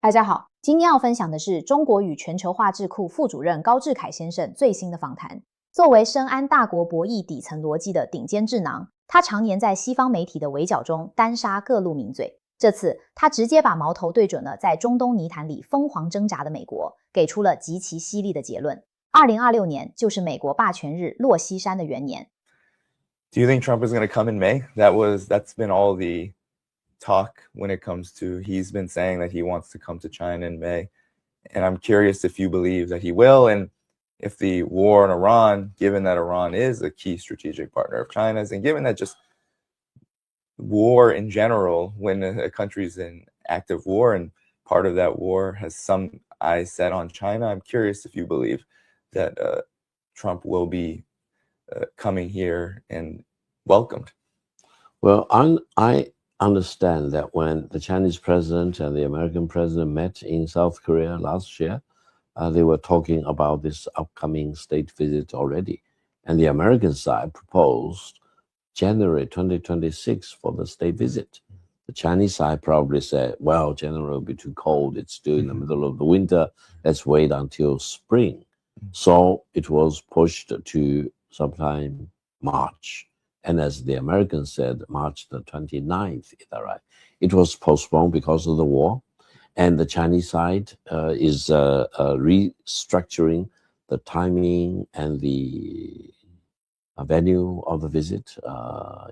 大家好，今天要分享的是中国与全球化智库副主任高志凯先生最新的访谈。作为深谙大国博弈底层逻辑的顶尖智囊，他常年在西方媒体的围剿中单杀各路名嘴。这次他直接把矛头对准了在中东泥潭里疯狂挣扎的美国，给出了极其犀利的结论：2026年就是美国霸权日落西山的元年。Do you think Trump is going to come in May? That's been all the talk when it comes to, he's been saying that he wants to come to China in May. And I'm curious if you believe that he will, and if the war in Iran, given that Iran is a key strategic partner of China's, and given that just war in general, when a country's in active war and part of that war has some eyes set on China, I'm curious if you believe that Trump will be coming here and welcomed. Well, I understand that when the Chinese president and the American president met in South Korea last year, they were talking about this upcoming state visit already. And the American side proposed January 2026 for the state visit. The Chinese side probably said, well, January will be too cold. It's still in the middle of the winter. Let's wait until spring. So it was pushed to sometime March. And as the Americans said, March the 29th, is that right? It was postponed because of the war. And the Chinese side is restructuring the timing and the venue of the visit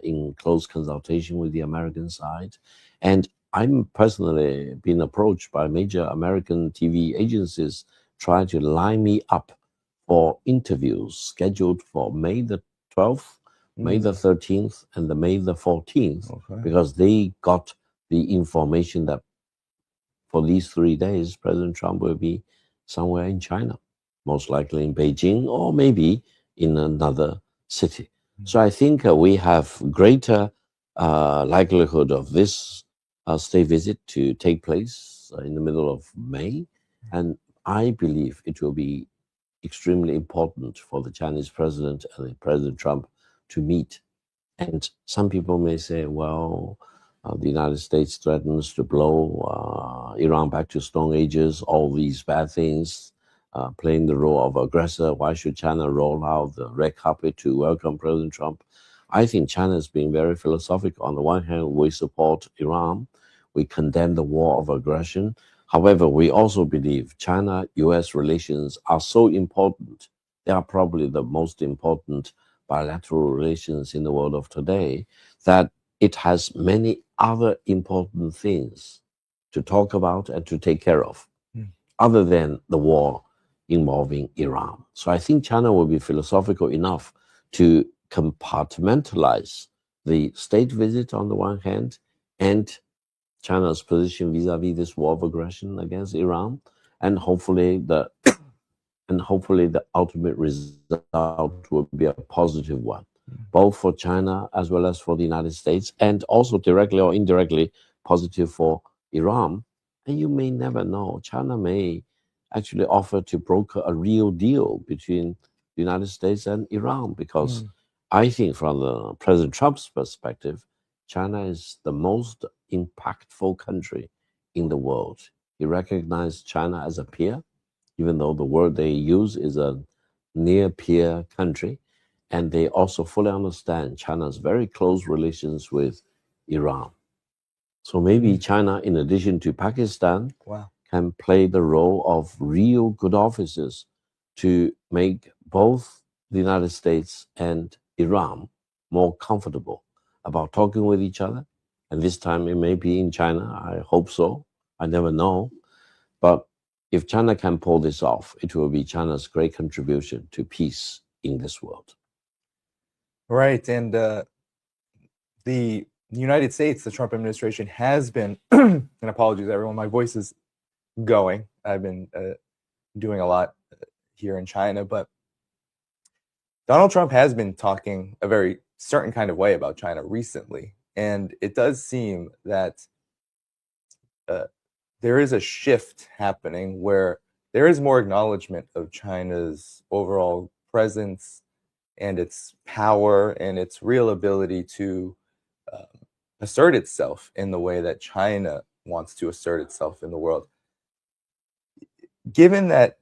in close consultation with the American side. And I'm personally been approached by major American TV agencies trying to line me up for interviews scheduled for May the 12th, May the 13th, and the May the 14th, because they got the information that for these 3 days, President Trump will be somewhere in China, most likely in Beijing or maybe in another city. So I think we have greater likelihood of this state visit to take place in the middle of May. And I believe it will be extremely important for the Chinese president and President Trump to meet. And some people may say, well, the United States threatens to blow Iran back to Stone Ages, all these bad things, playing the role of aggressor. Why should China roll out the red carpet to welcome President Trump? I think China is being very philosophical. On the one hand, we support Iran. We condemn the war of aggression. However, we also believe China-US relations are so important. They are probably the most important bilateral relations in the world of today, that it has many other important things to talk about and to take care of, other than the war involving Iran. So I think China will be philosophical enough to compartmentalize the state visit on the one hand and China's position vis-a-vis this war of aggression against Iran, and hopefully the ultimate result will be a positive one, both for China as well as for the United States, and also directly or indirectly positive for Iran. And you may never know, China may actually offer to broker a real deal between the United States and Iran, because I think from the President Trump's perspective, China is the most impactful country in the world. He recognized China as a peer, even though the word they use is a near peer country. And they also fully understand China's very close relations with Iran. So maybe China, in addition to Pakistan, can play the role of real good officers to make both the United States and Iran more comfortable about talking with each other. And this time it may be in China. I hope so. I never know. But if China can pull this off, it will be China's great contribution to peace in this world. Right. And the United States, the Trump administration has been, and apologies everyone, my voice is going. I've been doing a lot here in China, but Donald Trump has been talking a very certain kind of way about China recently. And it does seem that there is a shift happening where there is more acknowledgement of China's overall presence and its power and its real ability to assert itself in the way that China wants to assert itself in the world. given that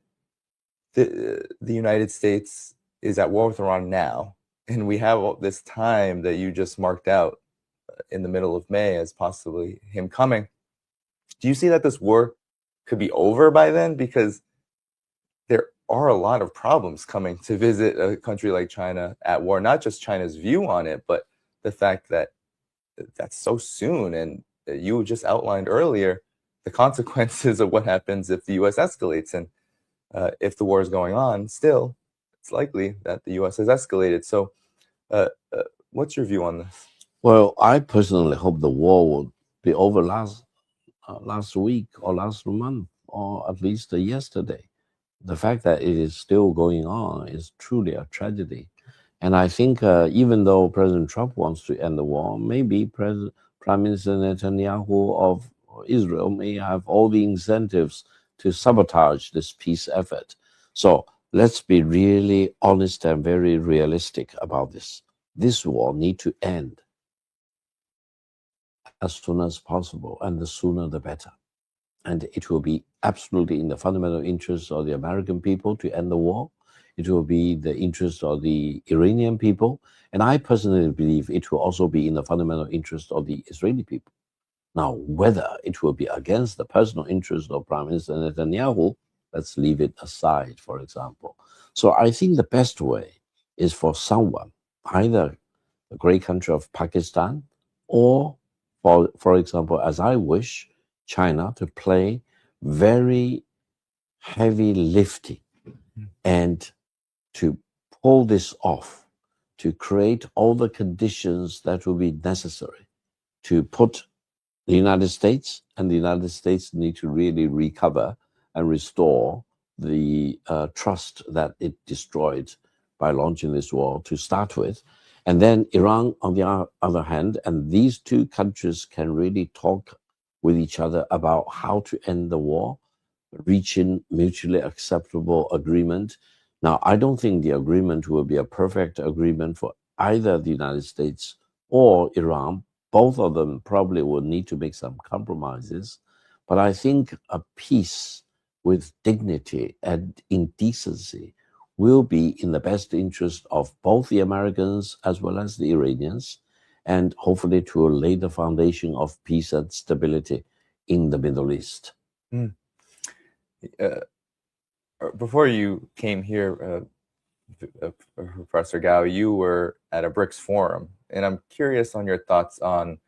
the United States is at war with Iran now, and we have all this time that you just marked out in the middle of May as possibly him coming, do you see that this war could be over by then? Because there are a lot of problems coming to visit a country like China at war, not just China's view on it, but the fact that that's so soon. And you just outlined earlier the consequences of what happens if the U.S. escalates. And if the war is going on still, it's likely that the U.S. has escalated. So what's your view on this? Well, I personally hope the war will be over last week or last month, or at least yesterday. The fact that it is still going on is truly a tragedy. And I think even though President Trump wants to end the war, maybe Prime Minister Netanyahu of Israel may have all the incentives to sabotage this peace effort. So let's be really honest and very realistic about this. This war needs to end as soon as possible, and the sooner the better. And it will be absolutely in the fundamental interest of the American people to end the war. It will be the interest of the Iranian people. And I personally believe it will also be in the fundamental interest of the Israeli people. Now, whether it will be against the personal interest of Prime Minister Netanyahu, let's leave it aside, for example. So I think the best way is for someone, either the great country of Pakistan or, for example, as I wish, China to play very heavy lifting and to pull this off, to create all the conditions that will be necessary to put the United States, and the United States need to really recover and restore the trust that it destroyed by launching this war to start with. And then Iran, on the other hand, and these two countries can really talk with each other about how to end the war, reaching mutually acceptable agreement. Now, I don't think the agreement will be a perfect agreement for either the United States or Iran. Both of them probably will need to make some compromises. But I think a peace with dignity and in decency will be in the best interest of both the Americans as well as the Iranians, and hopefully to lay the foundation of peace and stability in the Middle East. Before you came here, Professor Gao, you were at a BRICS forum, and I'm curious on your thoughts on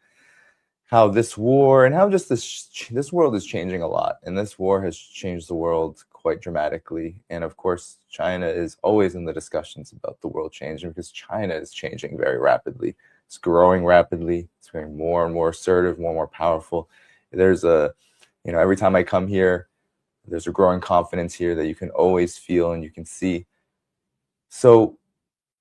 how this war and how just this world is changing a lot, and this war has changed the world quite dramatically. And of course, China is always in the discussions about the world changing because China is changing very rapidly. It's growing rapidly. It's getting more and more assertive, more and more powerful. There's every time I come here, there's a growing confidence here that you can always feel and you can see. So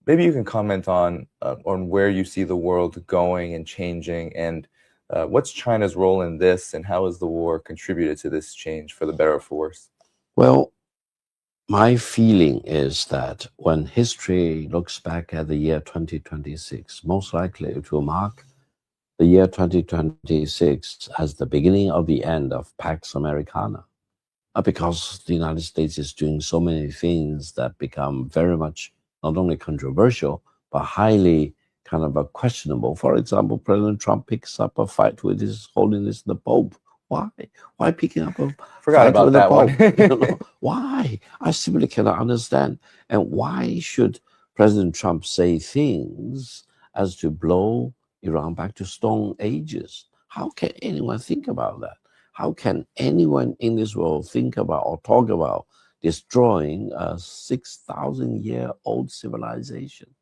maybe you can comment on where you see the world going and changing, and what's China's role in this, and how has the war contributed to this change for the better or for worse? Well, my feeling is that when history looks back at the year 2026, most likely it will mark the year 2026 as the beginning of the end of Pax Americana, because the United States is doing so many things that become very much not only controversial, but highly kind of questionable. For example, President Trump picks up a fight with His Holiness the Pope. Why? Why picking up a fight with the Pope? Why? I simply cannot understand. And why should President Trump say things as to blow Iran back to stone ages? How can anyone think about that? How can anyone in this world think about or talk about destroying a 6,000-year-old civilization?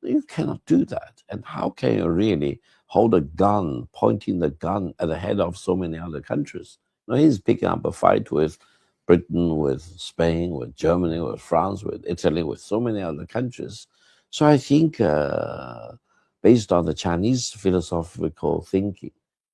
You cannot do that. And how can you really hold a gun, pointing the gun at the head of so many other countries? Now, he's picking up a fight with Britain, with Spain, with Germany, with France, with Italy, with so many other countries. So I think based on the Chinese philosophical thinking,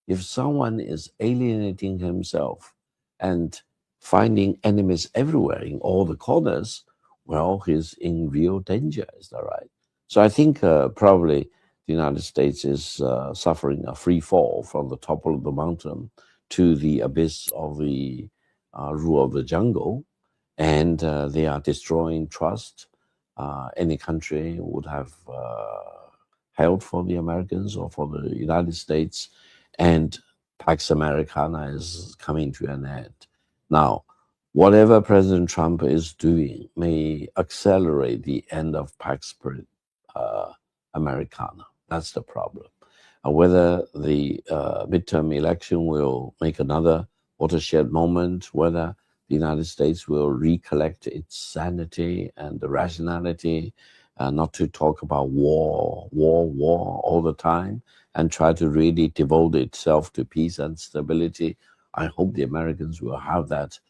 if someone is alienating himself and finding enemies everywhere in all the corners, well, he's in real danger. Is that right? So I think probably the United States is suffering a free fall from the top of the mountain to the abyss of the rule of the jungle. and they are destroying trust. Any country would have held for the Americans or for the United States, and Pax Americana is coming to an end. Now, whatever President Trump is doing may accelerate the end of Pax Americana. That's the problem. Whether the midterm election will make another watershed moment, whether the United States will recollect its sanity and the rationality, not to talk about war all the time, and try to really devote itself to peace and stability. I hope the Americans will have that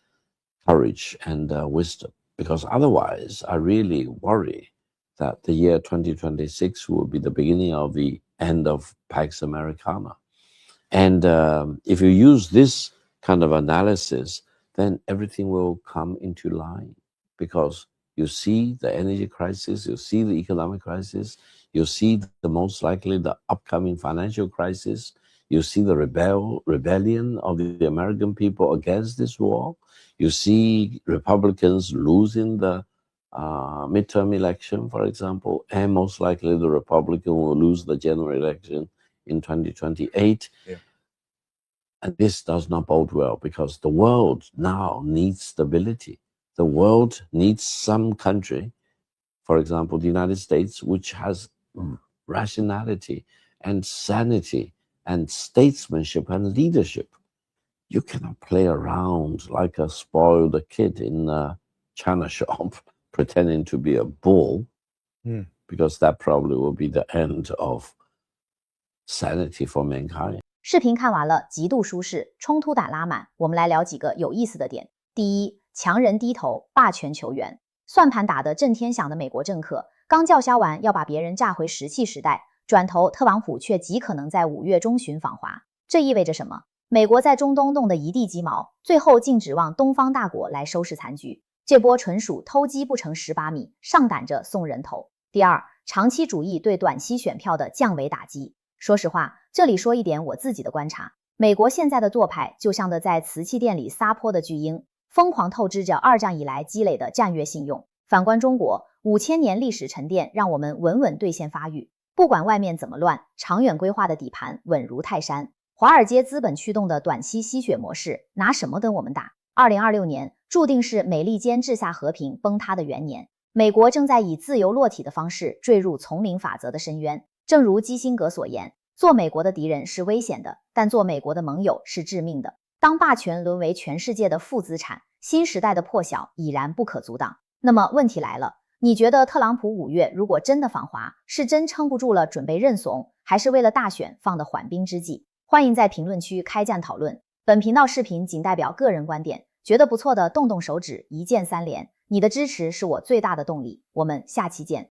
courage and wisdom, because otherwise I really worry that the year 2026 will be the beginning of the end of Pax Americana. And if you use this kind of analysis, then everything will come into line, because you see the energy crisis, you see the economic crisis, you see the most likely the upcoming financial crisis, you see the rebellion of the American people against this war, you see Republicans losing the midterm election, for example, and most likely the Republican will lose the general election in 2028. Yeah. And this does not bode well, because the world now needs stability. The world needs some country, for example, the United States, which has rationality and sanity and statesmanship and leadership. You cannot play around like a spoiled kid in a china shop pretending to be a bull, because that probably will be the end of sanity for mankind. 视频看完了，极度舒适，冲突感拉满。我们来聊几个有意思的点。第一，强人低头，霸权求援。算盘打得震天响的美国政客，刚叫嚣完要把别人炸回石器时代，转头特朗普却极可能在5月中旬访华。这意味着什么？美国在中东弄得一地鸡毛，最后竟指望东方大国来收拾残局。这波纯属偷鸡不成18米，上赶着送人头。第二，长期主义对短期选票的降维打击。说实话，这里说一点我自己的观察，美国现在的做派就像在瓷器店里撒泼的巨婴，疯狂透支着2战以来积累的战略信用。反观中国，5000年历史沉淀让我们稳稳兑现发育，不管外面怎么乱，长远规划的底盘稳如泰山。华尔街资本驱动的短期吸血模式，拿什么跟我们打？2026年注定是美利坚治下和平崩塌的元年，美国正在以自由落体的方式坠入丛林法则的深渊。正如基辛格所言，做美国的敌人是危险的，但做美国的盟友是致命的。当霸权沦为全世界的负资产，新时代的破晓已然不可阻挡。那么问题来了，你觉得特朗普5月如果真的访华，是真撑不住了准备认怂，还是为了大选放的缓兵之计？欢迎在评论区开战讨论。本频道视频仅代表个人观点，觉得不错的动动手指，一键3连，你的支持是我最大的动力。我们下期见。